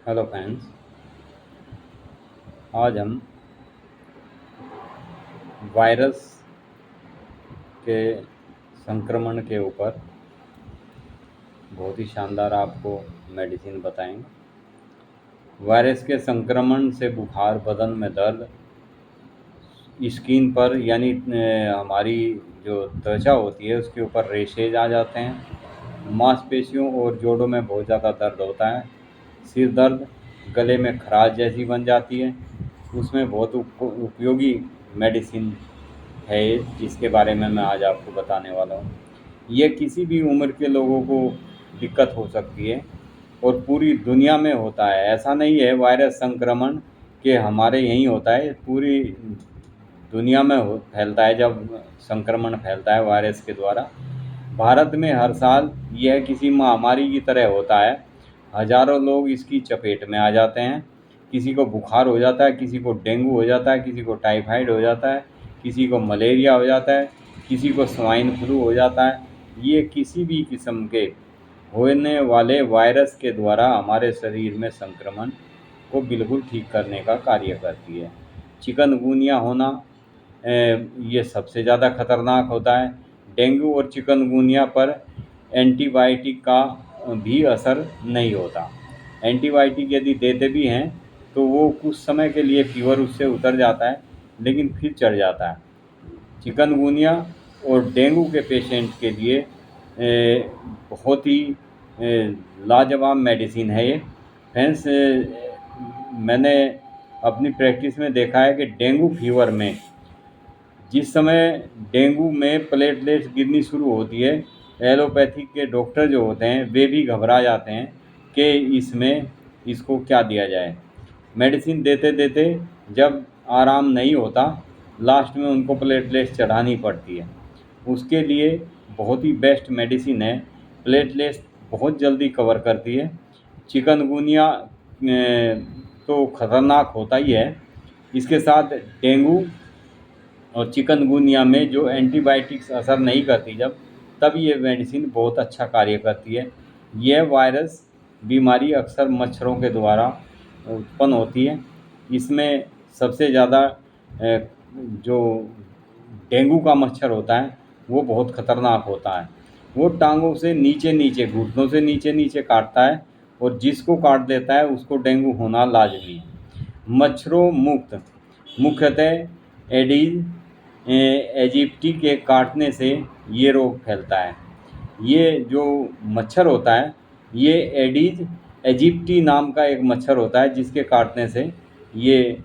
Hello friends. आज हम virus के संक्रमण के ऊपर बहुत ही शानदार आपको मेडिसिन बताएंगे। वायरस के संक्रमण से बुखार, बदन में दर्द, स्किन पर यानी हमारी जो त्वचा होती है उसके ऊपर रेशेज आ जाते हैं। मांसपेशियों और जोड़ों में बहुत ज़्यादा दर्द होता है। सिर दर्द, गले में खराश जैसी बन जाती है। उसमें बहुत उपयोगी मेडिसिन है जिसके बारे में मैं आज आपको बताने वाला हूँ। ये किसी भी उम्र के लोगों को दिक्कत हो सकती है और पूरी दुनिया में होता है। ऐसा नहीं है वायरस संक्रमण कि हमारे यहीं होता है, पूरी दुनिया में फैलता है। जब संक्रमण फैलता है वायरस के द्वारा, भारत में हर साल यह किसी महामारी की तरह होता है। हजारों लोग इसकी चपेट में आ जाते हैं। किसी को बुखार हो जाता है, किसी को डेंगू हो जाता है, किसी को टाइफाइड हो जाता है, किसी को मलेरिया हो जाता है, किसी को स्वाइन फ्लू हो जाता है। ये किसी भी किस्म के होने वाले वायरस के द्वारा हमारे शरीर में संक्रमण को बिल्कुल ठीक करने का कार्य करती है। चिकनगुनिया होना ये सबसे ज़्यादा खतरनाक होता है। डेंगू और चिकनगुनिया पर एंटीबायोटिक का भी असर नहीं होता। एंटीबायोटिक यदि देते भी हैं तो वो कुछ समय के लिए फीवर उससे उतर जाता है, लेकिन फिर चढ़ जाता है। चिकनगुनिया और डेंगू के पेशेंट के लिए बहुत ही लाजवाब मेडिसिन है ये। फ्रेंड्स, मैंने अपनी प्रैक्टिस में देखा है कि डेंगू फीवर में जिस समय डेंगू में प्लेटलेट्स गिरनी शुरू होती है, एलोपैथिक के डॉक्टर जो होते हैं वे भी घबरा जाते हैं कि इसको क्या दिया जाए। मेडिसिन देते देते जब आराम नहीं होता, लास्ट में उनको प्लेटलेट्स चढ़ानी पड़ती है। उसके लिए बहुत ही बेस्ट मेडिसिन है। प्लेटलेट्स बहुत जल्दी कवर करती है। चिकनगुनिया तो खतरनाक होता ही है, इसके साथ डेंगू और चिकनगुनिया में जो एंटीबायोटिक्स असर नहीं करती जब, तब ये मेडिसिन बहुत अच्छा कार्य करती है। यह वायरस बीमारी अक्सर मच्छरों के द्वारा उत्पन्न होती है। इसमें सबसे ज़्यादा जो डेंगू का मच्छर होता है वो बहुत ख़तरनाक होता है। वो टांगों से नीचे नीचे, घुटनों से नीचे नीचे काटता है और जिसको काट देता है उसको डेंगू होना लाजमी है। मच्छरों मुक्त मुख्यतः एडीज एजिप्टी के काटने से ये रोग फैलता है। ये जो मच्छर होता है, ये एडीज एजिप्टी नाम का एक मच्छर होता है जिसके काटने से ये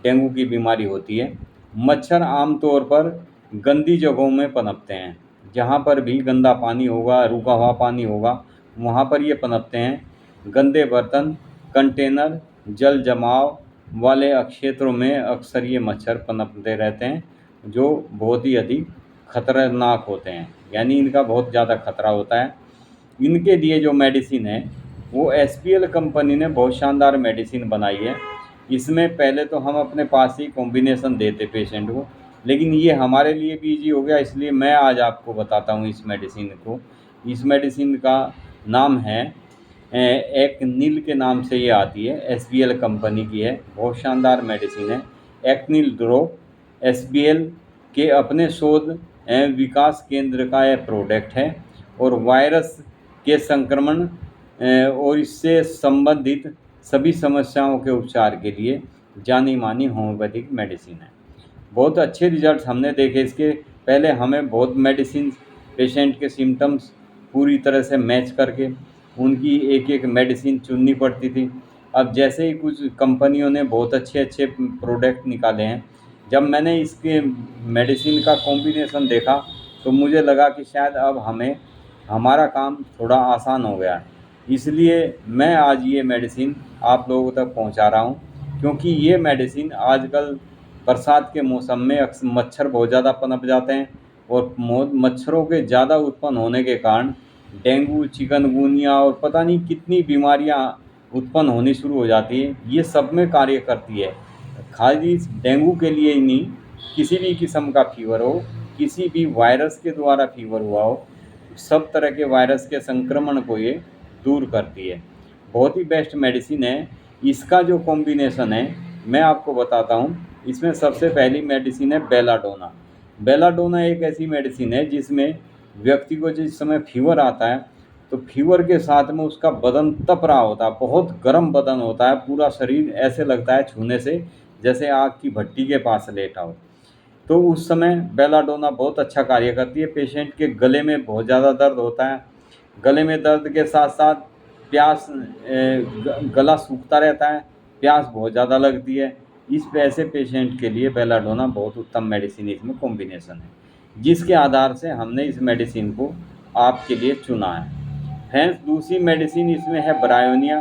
डेंगू की बीमारी होती है। मच्छर आमतौर पर गंदी जगहों में पनपते हैं। जहाँ पर भी गंदा पानी होगा, रुका हुआ पानी होगा, वहाँ पर ये पनपते हैं। गंदे बर्तन, कंटेनर, जल जमाव वाले क्षेत्रों में अक्सर ये मच्छर पनपते रहते हैं, जो बहुत ही अधिक खतरनाक होते हैं, यानी इनका बहुत ज़्यादा खतरा होता है। इनके लिए जो मेडिसिन है वो एसपीएल कंपनी ने बहुत शानदार मेडिसिन बनाई है। इसमें पहले तो हम अपने पास ही कॉम्बिनेशन देते पेशेंट को, लेकिन ये हमारे लिए भी ईजी हो गया, इसलिए मैं आज आपको बताता हूँ इस मेडिसिन को। इस मेडिसिन का नाम है एक नील के नाम से ये आती है, एसबीएल कंपनी की है, बहुत शानदार मेडिसिन है। एक्निल ड्रॉप एसबीएल के अपने शोध एवं विकास केंद्र का यह प्रोडक्ट है और वायरस के संक्रमण और इससे संबंधित सभी समस्याओं के उपचार के लिए जानी मानी होम्योपैथिक मेडिसिन है। बहुत अच्छे रिजल्ट हमने देखे इसके। पहले हमें बहुत मेडिसिन पेशेंट के सिम्टम्स पूरी तरह से मैच करके उनकी एक एक मेडिसिन चुननी पड़ती थी। अब जैसे ही कुछ कंपनियों ने बहुत अच्छे अच्छे प्रोडक्ट निकाले हैं, जब मैंने इसके मेडिसिन का कॉम्बिनेशन देखा तो मुझे लगा कि शायद अब हमें हमारा काम थोड़ा आसान हो गया है। इसलिए मैं आज ये मेडिसिन आप लोगों तक पहुंचा रहा हूं, क्योंकि ये मेडिसिन आजकल बरसात के मौसम में अक्सर मच्छर बहुत ज़्यादा पनप जाते हैं और मच्छरों के ज़्यादा उत्पन्न होने के कारण डेंगू, चिकनगुनिया और पता नहीं कितनी बीमारियां उत्पन्न होनी शुरू हो जाती है। ये सब में कार्य करती है। खाली डेंगू के लिए ही नहीं, किसी भी किस्म का फीवर हो, किसी भी वायरस के द्वारा फीवर हुआ हो, सब तरह के वायरस के संक्रमण को ये दूर करती है। बहुत ही बेस्ट मेडिसिन है। इसका जो कॉम्बिनेशन है मैं आपको बताता हूँ। इसमें सबसे पहली मेडिसिन है बेलाडोना। बेलाडोना एक ऐसी मेडिसिन है जिसमें व्यक्ति को जिस समय फीवर आता है तो फीवर के साथ में उसका बदन तप रहा होता है, बहुत गर्म बदन होता है, पूरा शरीर ऐसे लगता है छूने से जैसे आग की भट्टी के पास लेटा हो। तो उस समय बेलाडोना बहुत अच्छा कार्य करती है। पेशेंट के गले में बहुत ज़्यादा दर्द होता है, गले में दर्द के साथ साथ प्यास, गला सूखता रहता है, प्यास बहुत ज़्यादा लगती है। इस ऐसे पेशेंट के लिए बेलाडोना बहुत उत्तम मेडिसिन इसमें कॉम्बिनेशन है, जिसके आधार से हमने इस मेडिसिन को आपके लिए चुना है। फ्रेंड्स, दूसरी मेडिसिन इसमें है ब्रायोनिया।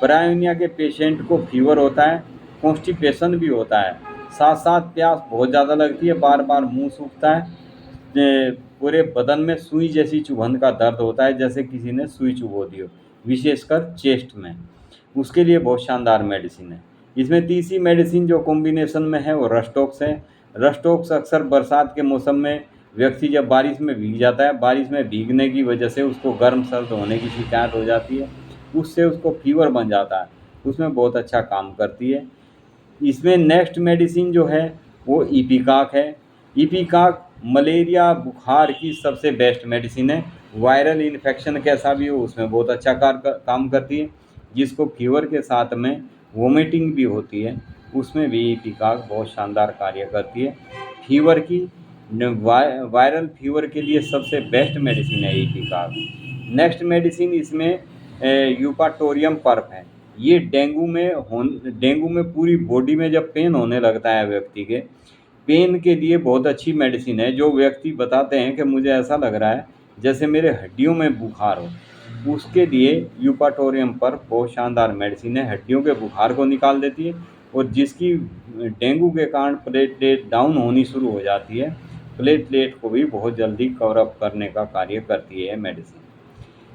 ब्रायोनिया के पेशेंट को फीवर होता है, कॉन्स्टिपेशन भी होता है, साथ साथ प्यास बहुत ज़्यादा लगती है, बार बार मुंह सूखता है, पूरे बदन में सुई जैसी चुभन का दर्द होता है जैसे किसी ने सुई चुभो दी हो, विशेषकर चेस्ट में। उसके लिए बहुत शानदार मेडिसिन है। इसमें तीसरी मेडिसिन जो कॉम्बिनेशन में है वो रस्टोक्स है। रस्टोक्स अक्सर बरसात के मौसम में व्यक्ति जब बारिश में भीग जाता है, बारिश में भीगने की वजह से उसको गर्म सर्द होने की शिकायत हो जाती है, उससे उसको फीवर बन जाता है, उसमें बहुत अच्छा काम करती है। इसमें नेक्स्ट मेडिसिन जो है वो इपिकाक है। इपिकाक मलेरिया बुखार की सबसे बेस्ट मेडिसिन है। वायरल इन्फेक्शन कैसा भी हो उसमें बहुत अच्छा काम करती है। जिसको फीवर के साथ में वोमिटिंग भी होती है उसमें भी इपिकाक बहुत शानदार कार्य करती है। फीवर की वायरल फीवर के लिए सबसे बेस्ट मेडिसिन है इपिकाक। नेक्स्ट मेडिसिन इसमें यूपाटोरियम पर्प है। ये डेंगू में पूरी बॉडी में जब पेन होने लगता है व्यक्ति के, पेन के लिए बहुत अच्छी मेडिसिन है। जो व्यक्ति बताते हैं कि मुझे ऐसा लग रहा है जैसे मेरे हड्डियों में बुखार हो, उसके लिए यूपाटोरियम पर बहुत शानदार मेडिसिन है, हड्डियों के बुखार को निकाल देती है। और जिसकी डेंगू के कारण प्लेटलेट डाउन होनी शुरू हो जाती है, प्लेटलेट को भी बहुत जल्दी कवर अप करने का कार्य करती है मेडिसिन।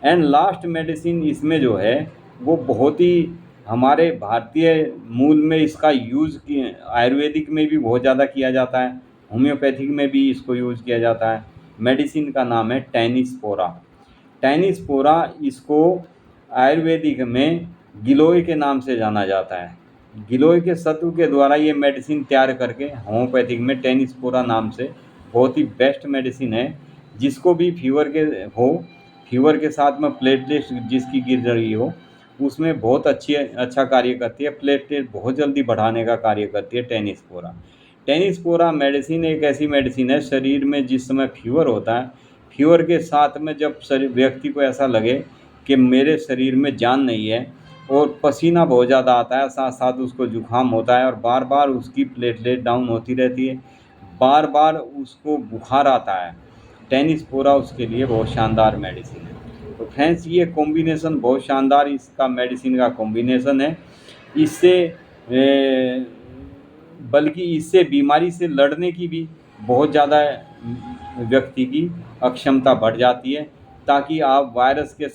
एंड लास्ट मेडिसिन इसमें जो है वो बहुत ही हमारे भारतीय मूल में इसका यूज़ आयुर्वेदिक में भी बहुत ज़्यादा किया जाता है, होम्योपैथिक में भी इसको यूज़ किया जाता है। मेडिसिन का नाम है टेनिस्पोरा। टेनिस्पोरा इसको आयुर्वेदिक में गिलोय के नाम से जाना जाता है। गिलोय के सत्व के द्वारा ये मेडिसिन तैयार करके होम्योपैथिक में टेनिस्पोरा नाम से बहुत ही बेस्ट मेडिसिन है। जिसको भी फीवर के साथ में प्लेटलेट जिसकी गिर रही हो उसमें बहुत अच्छा कार्य करती है, प्लेटलेट बहुत जल्दी बढ़ाने का कार्य करती है टेनिस्पोरा। टेनिस्पोरा मेडिसिन एक ऐसी मेडिसिन है, शरीर में जिस समय फीवर होता है, फीवर के साथ में जब व्यक्ति को ऐसा लगे कि मेरे शरीर में जान नहीं है और पसीना बहुत ज़्यादा आता है, साथ साथ उसको जुकाम होता है और बार बार उसकी प्लेटलेट डाउन होती रहती है, बार बार उसको बुखार आता है, टेनिस्पोरा उसके लिए बहुत शानदार मेडिसिन है। तो फ्रेंड्स, ये कॉम्बिनेशन बहुत शानदार इसका मेडिसिन का कॉम्बिनेशन है। इससे बल्कि इससे बीमारी से लड़ने की भी बहुत ज़्यादा व्यक्ति की अक्षमता बढ़ जाती है, ताकि आप वायरस के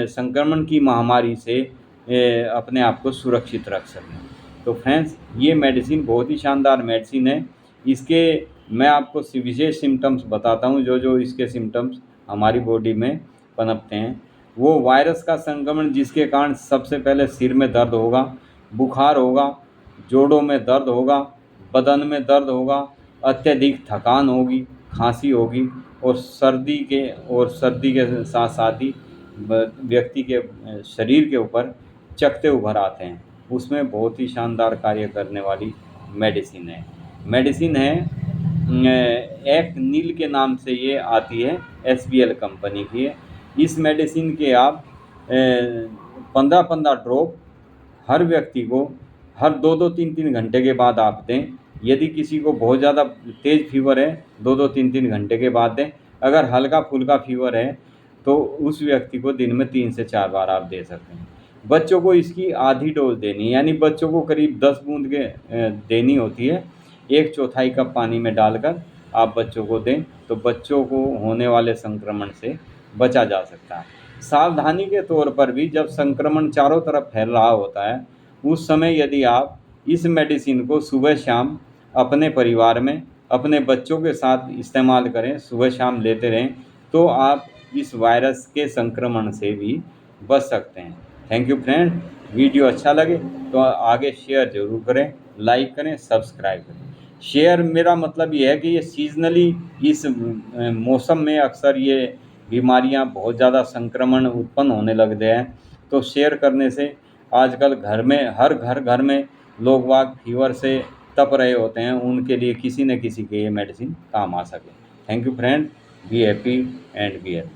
संक्रमण की महामारी से अपने आप को सुरक्षित रख सकें। तो फ्रेंड्स, ये मेडिसिन बहुत ही शानदार मेडिसिन है। इसके मैं आपको विशेष सिम्टम्स बताता हूँ, जो इसके सिम्टम्स हमारी बॉडी में पनपते हैं। वो वायरस का संक्रमण जिसके कारण सबसे पहले सिर में दर्द होगा, बुखार होगा, जोड़ों में दर्द होगा, बदन में दर्द होगा, अत्यधिक थकान होगी, खांसी होगी और सर्दी के साथ साथ ही व्यक्ति के शरीर के ऊपर चकत्ते उभर आते हैं। उसमें बहुत ही शानदार कार्य करने वाली मेडिसिन है एक नील के नाम से ये आती है, SBL कंपनी की है। इस मेडिसिन के आप 15-15 ड्रॉप हर व्यक्ति को हर 2-2, 3-3 घंटे के बाद आप दें। यदि किसी को बहुत ज़्यादा तेज़ फीवर है 2-2, 3-3 घंटे के बाद दें। अगर हल्का फुल्का फीवर है तो उस व्यक्ति को दिन में 3 से 4 बार आप दे सकते हैं। बच्चों को इसकी आधी डोज देनी, यानी बच्चों को करीब 10 बूंद के देनी होती है। 1/4 कप पानी में डालकर आप बच्चों को दें तो बच्चों को होने वाले संक्रमण से बचा जा सकता है। सावधानी के तौर पर भी जब संक्रमण चारों तरफ फैल रहा होता है उस समय यदि आप इस मेडिसिन को सुबह शाम अपने परिवार में अपने बच्चों के साथ इस्तेमाल करें, सुबह शाम लेते रहें, तो आप इस वायरस के संक्रमण से भी बच सकते हैं। Thank you friend. वीडियो अच्छा लगे तो आगे शेयर ज़रूर करें, लाइक करें, सब्सक्राइब करें। शेयर मेरा मतलब ये है कि ये सीज़नली इस मौसम में अक्सर ये बीमारियां बहुत ज़्यादा संक्रमण उत्पन्न होने लग गए हैं, तो शेयर करने से आजकल घर में हर घर में लोग वाग फीवर से तप रहे होते हैं, उनके लिए किसी न किसी के ये मेडिसिन काम आ सके। Thank you friend, be happy and be healthy.